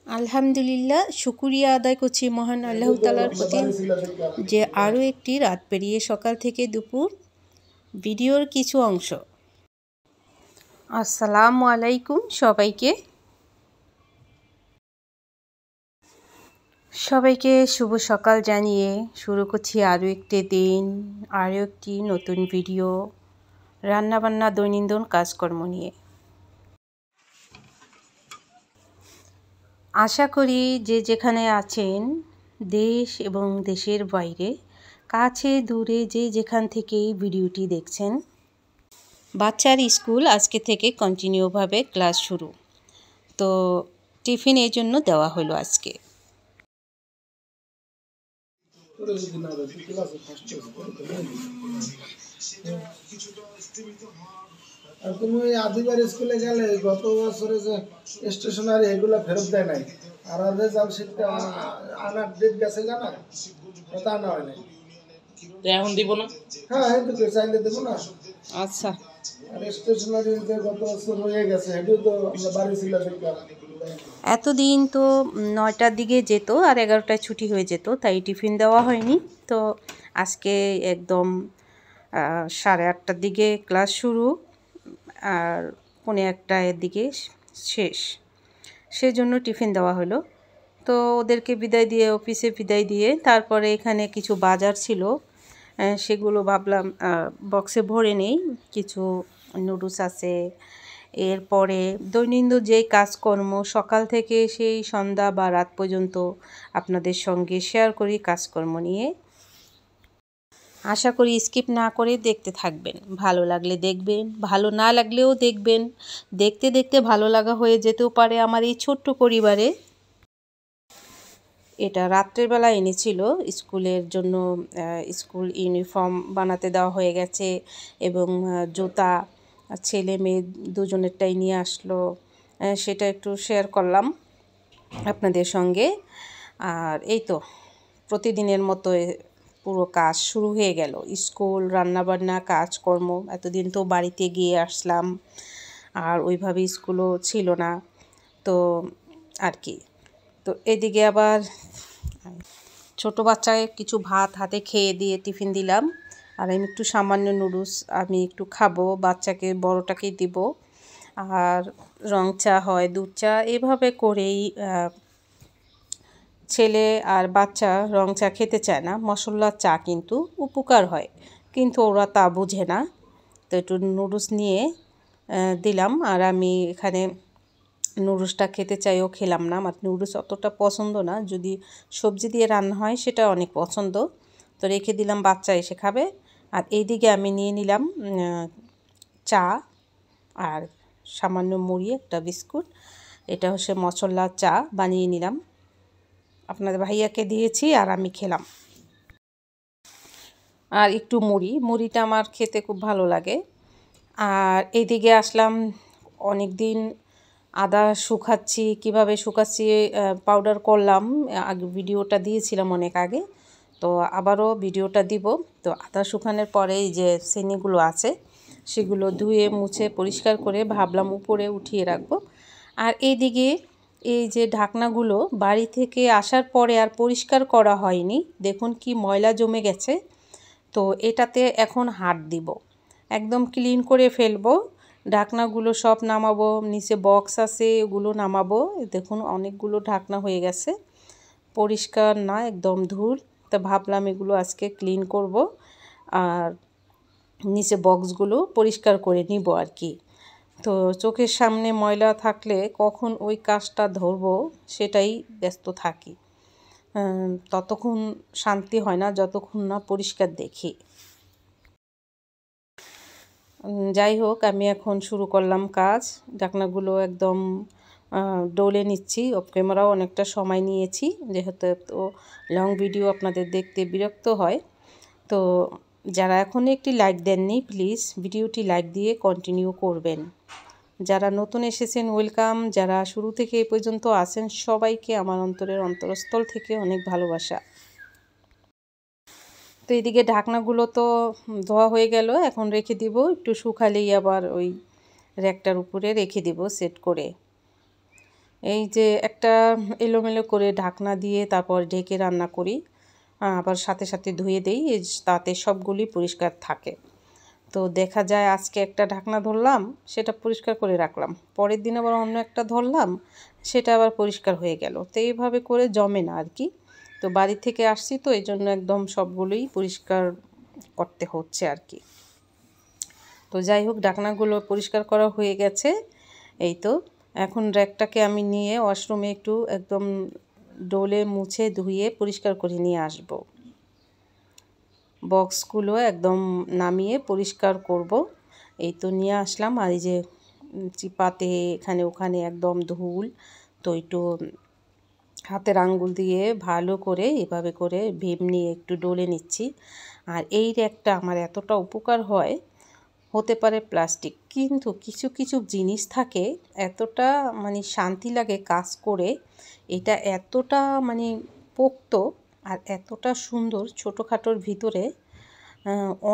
আলহামদুলিল্লাহ, শুকরিয়া আদায় করছি মহান আল্লাহ তাআলার প্রতি যে আরও একটি রাত পেরিয়ে সকাল থেকে দুপুর ভিডিওর কিছু অংশ। আসসালামু আলাইকুম সবাইকে শুভ সকাল জানিয়ে শুরু করছি আরও একটি দিন, আরও একটি নতুন ভিডিও, রান্নাবান্না দৈনন্দিন কাজকর্ম নিয়ে। আশা করি যে যেখানে আছেন, দেশ এবং দেশের বাইরে, কাছে দূরে যে যেখান থেকেই ভিডিওটি দেখছেন, বাচ্চার স্কুল আজকে থেকে কন্টিনিউভাবে ক্লাস শুরু। তো টিফিন এই জন্য দেওয়া হলো আজকে। আর তুমি আদিবার স্কুলে গেলে গত বছরে যে স্টেশনারি এগুলো ফেরত দেয় নাই, আর রেজাল্ট শিটটা আনার ডেট গেছে জানা, ওটা আনা হয় নাই। এখন দিব না? হ্যাঁ, এই তো চাইলে দেবো না। আচ্ছা, আর স্টেশনারি যে গত বছর হয়ে গেছে এটাও তো আমরা বাড়ি ছিল দেখলাম। এতদিন তো 9টার দিকে যেত আর 11টায় ছুটি হয়ে যেত, তাই টিফিন দেওয়া হয়নি। তো আজকে একদম 8:30টার দিকে ক্লাস শুরু আর 1:45-এর দিকে শেষ, সেজন্য টিফিন দেওয়া হলো। তো ওদেরকে বিদায় দিয়ে, অফিসে বিদায় দিয়ে, তারপরে এখানে কিছু বাজার ছিল, সেগুলো ভাবলাম বক্সে ভরে নেই। কিছু নুডলস আছে, এরপরে দৈনন্দিন যেই কাজকর্ম সকাল থেকে সেই সন্ধ্যা বা রাত পর্যন্ত আপনাদের সঙ্গে শেয়ার করি কাজকর্ম নিয়ে। আশা করি স্কিপ না করে দেখতে থাকবেন। ভালো লাগলে দেখবেন, ভালো না লাগলেও দেখবেন। দেখতে দেখতে ভালো লাগা হয়ে যেতেও পারে আমার এই ছোট্ট পরিবারে। এটা রাত্রের বেলা এনেছিল স্কুলের জন্য, স্কুল ইউনিফর্ম বানাতে দেওয়া হয়ে গেছে এবং জুতা ছেলে মেয়ে দুজনেরটাই নিয়ে আসলো, সেটা একটু শেয়ার করলাম আপনাদের সঙ্গে। আর এই তো প্রতিদিনের মতো পুরো কাজ শুরু হয়ে গেল, স্কুল, রান্নাবান্না, কাজকর্ম। এতদিন তো বাড়িতে গিয়ে আসলাম আর ওইভাবে স্কুলও ছিল না, তো আর কি। তো এদিকে আবার ছোটো বাচ্চাকে কিছু ভাত হাতে খেয়ে দিয়ে টিফিন দিলাম, আর আমি একটু সামান্য নুডলস আমি একটু খাবো, বাচ্চাকে বড়টাকেই দিব। আর রং চা হয়, দুধ চা, এভাবে করেই ছেলে আর বাচ্চা রং চা খেতে চায় না, মশলার চা কিন্তু উপকার হয়, কিন্তু ওরা তা বুঝে না। তো একটু নুডলস নিয়ে দিলাম, আর আমি এখানে নুডলসটা খেতে চাইও খেলাম না। আমার নুডলস অতটা পছন্দ না, যদি সবজি দিয়ে রান্না হয় সেটা অনেক পছন্দ। তো রেখে দিলাম, বাচ্চা এসে খাবে। আর এইদিকে আমি নিয়ে নিলাম চা আর সামান্য মুড়ি, একটা বিস্কুট। এটা হচ্ছে মশলা চা বানিয়ে নিলাম, আপনাদের ভাইয়াকে দিয়েছি আর আমি খেলাম। আর একটু মুড়িটা আমার খেতে খুব ভালো লাগে। আর এইদিকে আসলাম, অনেক দিন আদা শুকাচ্ছি, কিভাবে শুকাচ্ছি পাউডার করলাম, আগে ভিডিওটা দিয়েছিলাম অনেক আগে, তো আবারও ভিডিওটা দিব। তো আদা শুকানোর পরে এই যে চিনিগুলো আছে সেগুলো ধুয়ে মুছে পরিষ্কার করে ভাবলাম উপরে উঠিয়ে রাখবো। আর এইদিকে এই যে ঢাকনাগুলো বাড়ি থেকে আসার পরে আর পরিষ্কার করা হয়নি, দেখুন কি ময়লা জমে গেছে। তো এটাতে এখন হাত দিব, একদম ক্লিন করে ফেলবো। ঢাকনাগুলো সব নামাবো, নিচে বক্স আছে ওগুলো নামাবো। দেখুন অনেকগুলো ঢাকনা হয়ে গেছে, পরিষ্কার না, একদম ধুল। তো ভাবলাম এগুলো আজকে ক্লিন করব আর নিচে বক্সগুলো পরিষ্কার করে নিব আর কি। তো চোখের সামনে ময়লা থাকলে কখন ওই কাজটা ধরবো সেটাই ব্যস্ত থাকি, ততক্ষণ শান্তি হয় না যতক্ষণ না পরিষ্কার দেখি। যাই হোক, আমি এখন শুরু করলাম কাজ। ঢাকনাগুলো একদম ডলে নিচ্ছি, অফ ক্যামেরাও অনেকটা সময় নিয়েছি, যেহেতু তো লং ভিডিও আপনাদের দেখতে বিরক্ত হয়। তো যারা এখনও একটি লাইক দেননি, প্লিজ ভিডিওটি লাইক দিয়ে কন্টিনিউ করবেন। যারা নতুন এসেছেন ওয়েলকাম, যারা শুরু থেকে এই পর্যন্ত আছেন সবাইকে আমার অন্তরের অন্তরস্থল থেকে অনেক ভালোবাসা। তো এদিকে ঢাকনাগুলো তো ধোয়া হয়ে গেল, এখন রেখে দিব, একটু শুকালেই আবার ওই র্যাকটার উপরে রেখে দিব সেট করে। এই যে একটা এলোমেলো করে ঢাকনা দিয়ে তারপর ঢেকে রান্না করি, আবার সাথে সাথে ধুয়ে দেই, তাতে সবগুলি পরিষ্কার থাকে। তো দেখা যায় আজকে একটা ঢাকনা ধরলাম, সেটা পরিষ্কার করে রাখলাম, পরের দিন আবার অন্য একটা ধরলাম, সেটা আবার পরিষ্কার হয়ে গেল। তো এইভাবে করে জমে না আর কি। তো বাড়ি থেকে আসছি তো এই জন্য একদম সবগুলোই পরিষ্কার করতে হচ্ছে আর কি। তো যাই হোক, ঢাকনাগুলো পরিষ্কার করা হয়ে গেছে। এই তো এখন র্যাকটাকে আমি নিয়ে ওয়াশরুমে একটু একদম ডোলে মুছে ধুয়ে পরিষ্কার করে নিয়ে আসব। বক্সগুলো একদম নামিয়ে পরিষ্কার করব। এই তো নিয়ে আসলাম, আর এই যে চিপাতে এখানে ওখানে একদম ধুল, তো একটু হাতের আঙ্গুল দিয়ে ভালো করে এভাবে করে ভেম নিয়ে একটু ডলে নিচ্ছি। আর এই র্যাকটা আমার এতটা উপকার হয়, হতে পারে প্লাস্টিক, কিন্তু কিছু কিছু জিনিস থাকে এতটা মানে শান্তি লাগে কাজ করে। এটা এতটা মানে পোক্ত আর এতটা সুন্দর, ছোটোখাটোর ভিতরে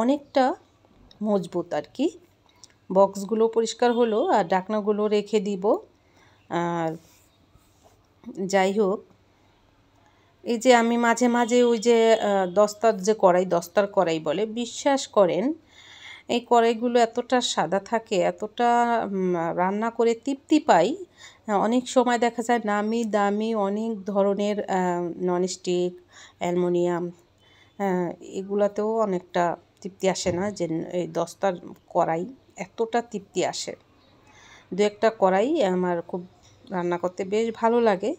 অনেকটা মজবুত আর কি। বক্সগুলো পরিষ্কার হলো, আর ঢাকনাগুলো রেখে দিব। আর যাই হোক, এই যে আমি মাঝে মাঝে ওই যে দস্তার কড়াই বলে, বিশ্বাস করেন এই কড়াইগুলো এতটা সাদা থাকে, এতটা রান্না করে তৃপ্তি পাই। অনেক সময় দেখা যায় নামি দামি অনেক ধরনের ননস্টিক, অ্যালুমিনিয়াম, এগুলাতেও অনেকটা তৃপ্তি আসে না, যে এই দস্তার কড়াই এতটা তৃপ্তি আসে। দু একটা কড়াই আমার খুব রান্না করতে বেশ ভালো লাগে।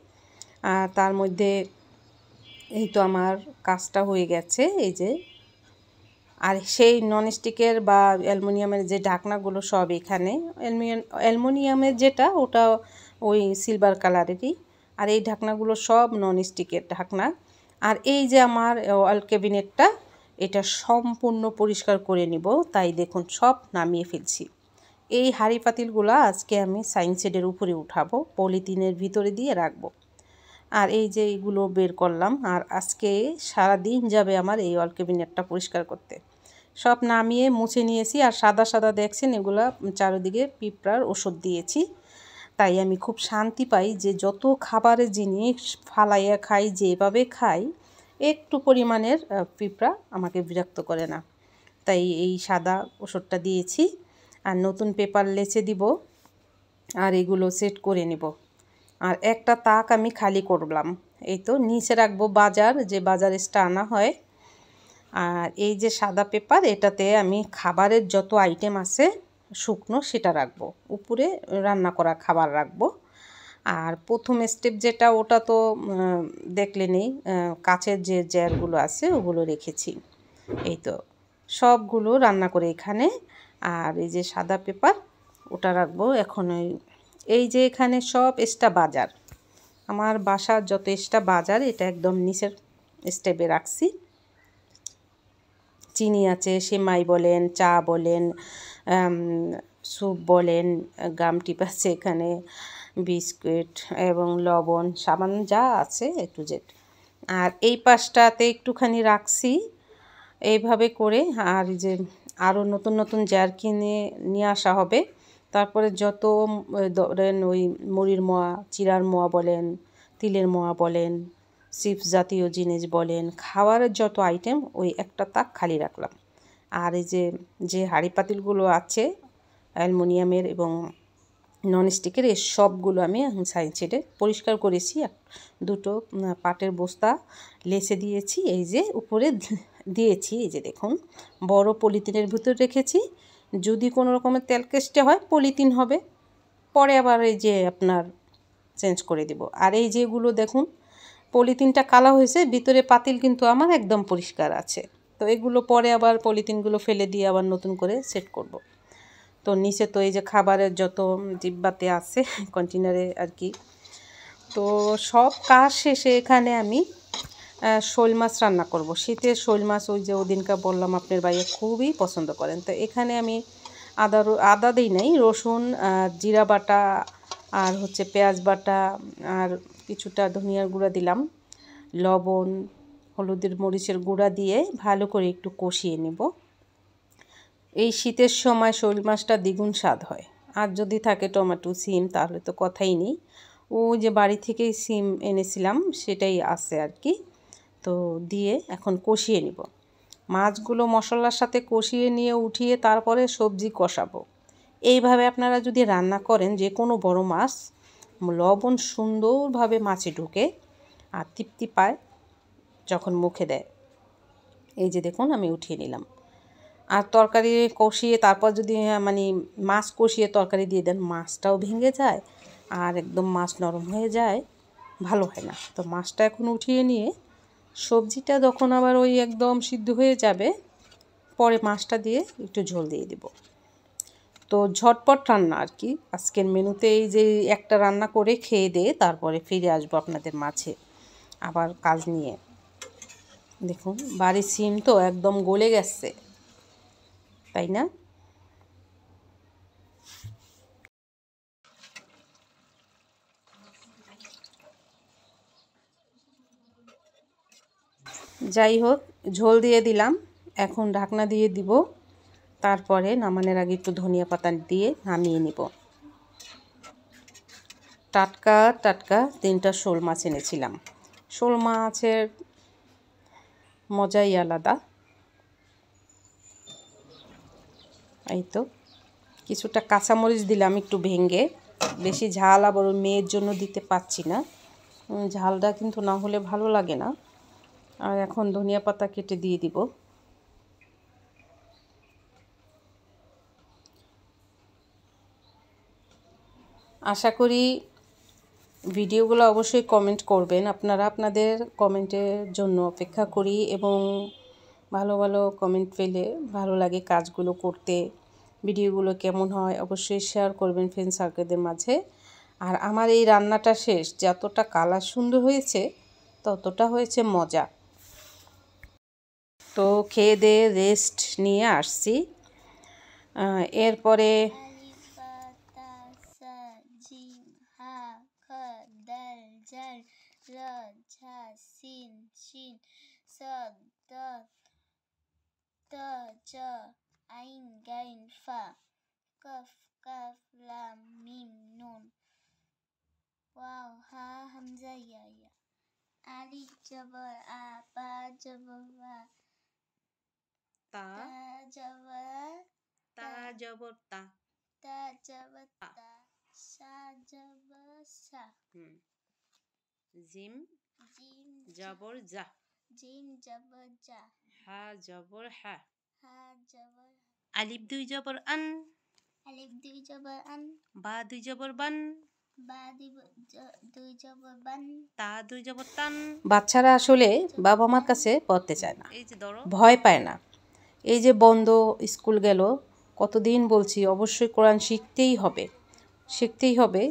আর তার মধ্যে এই তো আমার কাজটা হয়ে গেছে, এই যে। আর সেই ননস্টিকের বা অ্যালুমিনিয়ামের যে ঢাকনাগুলো সব এখানে, অ্যালুমিনিয়ামের যেটা ওটা ওই সিলভার কালারেরই, আর এই ঢাকনাগুলো সব ননস্টিকের ঢাকনা। আর এই যে আমার ওয়াল ক্যাবিনেটটা, এটা সম্পূর্ণ পরিষ্কার করে নিব, তাই দেখুন সব নামিয়ে ফেলছি। এই হাঁড়ি পাতিলগুলো আজকে আমি সাইনসেডের উপরে উঠাবো, পলিথিনের ভিতরে দিয়ে রাখবো। আর এই যে এইগুলো বের করলাম, আর আজকে সারা দিন যাবে আমার এই ওয়াল ক্যাবিনেটটা পরিষ্কার করতে। সব নামিয়ে মুছে নিয়েছি, আর সাদা সাদা দেখছেন এগুলা চারিদিকে পিঁপড়ার ওষুধ দিয়েছি। তাই আমি খুব শান্তি পাই যে যত খাবারের জিনিস ফালাইয়া খাই, যেভাবে খাই, একটু পরিমাণের পিঁপড়া আমাকে বিরক্ত করে না। তাই এই সাদা ওষুধটা দিয়েছি, আর নতুন পেপার লেচে দিব, আর এগুলো সেট করে নেব। আর একটা তাক আমি খালি করলাম, এই তো নিচে রাখবো বাজার, যে বাজারেসটা আনা হয়। আর এই যে সাদা পেপার, এটাতে আমি খাবারের যত আইটেম আছে শুকনো সেটা রাখবো, উপরে রান্না করা খাবার রাখবো। আর প্রথম স্টেপ যেটা, ওটা তো দেখলেনই, কাচের যে জারগুলো আছে ওগুলো রেখেছি। এই তো সবগুলো রান্না করে এখানে। আর এই যে সাদা পেপার, ওটা রাখবো এখন। এই যে এখানে সব এক্সট্রা বাজার, আমার বাসার যত এক্সট্রা বাজার, এটা একদম নিচের স্টেপে রাখছি। চিনি আছে, সেমাই বলেন, চা বলেন, স্যুপ বলেন, গাম টিপ আছে এখানে, বিস্কুট এবং লবণ, সাবান যা আছে এ টু জেড। আর এই পাশটাতে একটুখানি রাখছি এইভাবে করে। আর যে আরও নতুন নতুন জার কিনে নিয়ে আসা হবে, তারপরে যত ধরেন ওই মুড়ির মোয়া, চিড়ার মোয়া বলেন, তিলের মোয়া বলেন, চিপস জাতীয় জিনিস বলেন, খাবারের যত আইটেম, ওই একটা তাক খালি রাখলাম। আর এই যে হাঁড়ি পাতিলগুলো আছে অ্যালুমিনিয়ামের এবং ননস্টিকের, এই সবগুলো আমি সাইডে পরিষ্কার করেছি। দুটো পাটের বস্তা লেচে দিয়েছি, এই যে উপরে দিয়েছি। এই যে দেখুন, বড় পলিথিনের ভিতর রেখেছি, যদি কোনো রকমের তেল কেষ্টে হয় পলিথিন হবে, পরে আবার এই যে আপনার চেঞ্জ করে দেব। আর এই যেগুলো দেখুন পলিথিনটা কালা হয়েছে, ভিতরে পাতিল কিন্তু আমার একদম পরিষ্কার আছে। তো এগুলো পরে আবার পলিথিনগুলো ফেলে দিয়ে আবার নতুন করে সেট করব। তো নিচে তো এই যে খাবারের যত ডিব্বাতে আছে কন্টেনারে আর কি। তো সব কাজ শেষে এখানে আমি শোল মাছ রান্না করব। শীতের শোল মাছ, ওই যে ওদিনকার বললাম আপনার ভাইয়া খুবই পছন্দ করেন। তো এখানে আমি আদা দিই নাই, রসুন, জিরা বাটা, আর হচ্ছে পেঁয়াজ বাটা, আর কিছুটা ধনিয়ার গুঁড়া দিলাম, লবণ, হলুদের মরিচের গুঁড়া দিয়ে ভালো করে একটু কষিয়ে নেব। এই শীতের সময় শোল মাছটা দ্বিগুণ স্বাদ হয়। আর যদি থাকে টমেটো, সিম, তাহলে তো কথাই নেই, ও যে বাড়ি থেকেই সিম এনেছিলাম সেটাই আছে আর কি। তো দিয়ে এখন কষিয়ে নিব। মাছগুলো মশলার সাথে কষিয়ে নিয়ে উঠিয়ে তারপরে সবজি কষাবো। এইভাবে আপনারা যদি রান্না করেন যে কোনো বড় মাছ, লবণ সুন্দরভাবে মাছে ঢুকে আর তৃপ্তি পায় যখন মুখে দেয়। এই যে দেখুন আমি উঠিয়ে নিলাম। আর তরকারি কষিয়ে তারপর যদি মানে মাছ কষিয়ে তরকারি দিয়ে দেন, মাছটাও ভেঙে যায় আর একদম মাছ নরম হয়ে যায়, ভালো হয় না। তো মাছটা এখন উঠিয়ে নিয়ে সবজিটা যখন আবার ওই একদম সিদ্ধ হয়ে যাবে, পরে মাছটা দিয়ে একটু ঝোল দিয়ে দিব। তো ঝটপট রান্না আর কি আজকের মেনুতে। এই যে একটা রান্না করে খেয়ে দিয়ে তারপরে ফিরে আসবো আপনাদের মাঝে আবার কাজ নিয়ে। দেখুন বাড়ির সিম তো একদম গলে গেছে, তাই না? যাই হোক, ঝোল দিয়ে দিলাম, এখন ঢাকনা দিয়ে দিব। তারপরে নামানোর আগে একটু ধনিয়া পাতা দিয়ে নামিয়ে নিব। টাটকা টাটকা 3টা শোল মাছ এনেছিলাম। শোল মাছের মজাই আলাদা। এই তো কিছুটা কাঁচামরিচ দিলাম একটু ভেঙে, বেশি ঝাল আবার ওই মেয়ের জন্য দিতে পারছি না, ঝালটা কিন্তু না হলে ভালো লাগে না। আর এখন ধনিয়া পাতা কেটে দিয়ে দিব। আশা করি ভিডিওগুলো অবশ্যই কমেন্ট করবেন আপনারা। আপনাদের কমেন্টের জন্য অপেক্ষা করি এবং ভালো ভালো কমেন্ট পেলে ভালো লাগে কাজগুলো করতে। ভিডিওগুলো কেমন হয় অবশ্যই শেয়ার করবেন ফ্রেন্ড সার্কেলদের মাঝে। আর আমার এই রান্নাটা শেষ, যতটা কালার সুন্দর হয়েছে ততটা হয়েছে মজা। তো খেয়ে দিয়ে রেস্ট নিয়ে আসছি। এরপরে আইন গাইন ফা কফ কাফ লাম মিম নুন ওয়াও হা হামজা ইয়া ইয়া আলিফ জবর আ বা জবর বা তা জবর তা জবর তা, তা জবর তা সা জবর সা জিম জিম জবর জা, জিম জবর জা হা জবর হা, হা জবর আলিফ 2 জবর আন, আলিফ 2 জবর আন বা 2 জবর বান, বা 2 জবর বান তা 2 জবর তান। বাচ্চারা আসলে বাবা মার কাছে পড়তে চায় না, ভয় পায় না। এই যে বন্ধ, স্কুল গেল, কতদিন বলছি অবশ্যই কোরআন শিখতেই হবে, শিখতেই হবে।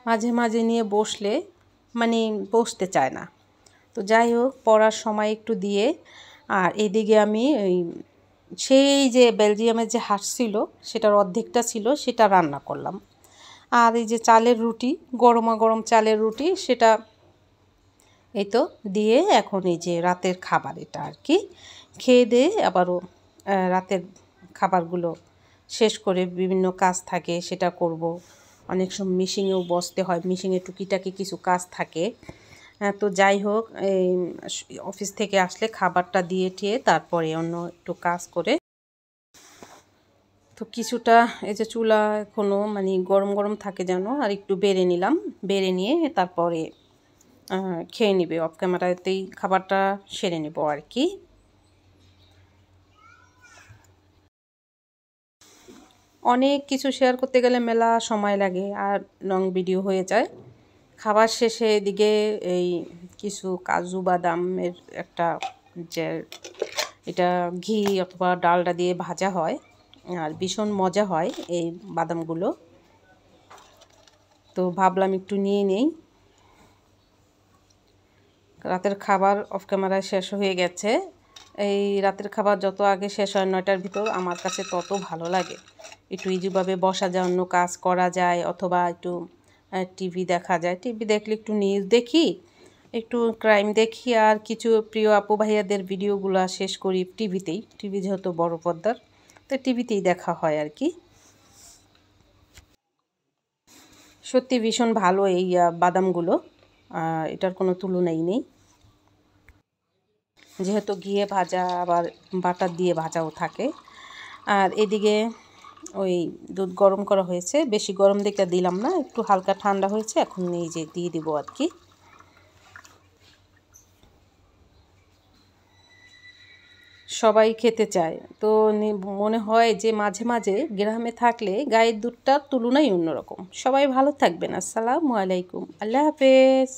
মাঝে মাঝে নিয়ে বসলে মানে বসতে চায় না। তো যাই হোক, পড়ার সময় একটু দিয়ে, আর এদিকে আমি ওই সেই যে বেলজিয়ামের যে হাঁস ছিল সেটার অর্ধেকটা ছিল, সেটা রান্না করলাম। আর এই যে চালের রুটি, গরমা গরম চালের রুটি, সেটা এই তো দিয়ে এখন এই যে রাতের খাবার এটা আর কি খেয়ে দিয়ে আবারও রাতের খাবারগুলো শেষ করে বিভিন্ন কাজ থাকে সেটা করব। অনেক সময় মিশিংয়েও বসতে হয়, মিশিংয়ে টুকিটাকি কিছু কাজ থাকে। তো যাই হোক, এই অফিস থেকে আসলে খাবারটা দিয়ে টিয়ে তারপরে অন্য একটু কাজ করে, তো কিছুটা এই যে চুলা এখনও মানে গরম গরম থাকে যেন, আর একটু বেড়ে নিলাম, বেড়ে নিয়ে তারপরে খেয়ে নিবে। অফ ক্যামেরাতেই খাবারটা সেরে নেব আর কি। অনেক কিছু শেয়ার করতে গেলে মেলা সময় লাগে আর লং ভিডিও হয়ে যায়। খাবার শেষে এদিকে এই কিছু কাজু বাদামের একটা যে এটা ঘি অথবা ডালডা দিয়ে ভাজা হয় আর ভীষণ মজা হয় এই বাদামগুলো। তো ভাবলাম একটু নিয়ে নেই। রাতের খাবার অফ ক্যামেরায় শেষ হয়ে গেছে। এই রাতের খাবার যত আগে শেষ হয় 9টার ভিতর আমার কাছে তত ভালো লাগে। একটু ইজিভাবে বসা যায়, অন্য কাজ করা যায়, অথবা একটু টিভি দেখা যায়। টিভি দেখলে একটু নিউজ দেখি, একটু ক্রাইম দেখি, আর কিছু প্রিয় আপু ভাইয়াদের ভিডিওগুলো শেষ করি টিভিতেই। টিভি যেহেতু বড় পর্দার, তো টিভিতেই দেখা হয় আর কি। সত্যি ভীষণ ভালো এই বাদামগুলো, এটার কোনো তুলনাই নেই। যেহেতু ঘিয়ে ভাজা আবার বাটার দিয়ে ভাজাও থাকে। আর এদিকে ওই দুধ গরম করা হয়েছে, বেশি গরম দিকে দিলাম না, একটু হালকা ঠান্ডা হয়েছে, এখন এই যে দিয়ে দিব আর কি। সবাই খেতে চায় তো, মনে হয় যে মাঝে মাঝে গ্রামে থাকলে গায়ের দুধটার তুলনাই অন্যরকম। সবাই ভালো থাকবেন, আসসালামু আলাইকুম, আল্লাহ হাফেজ।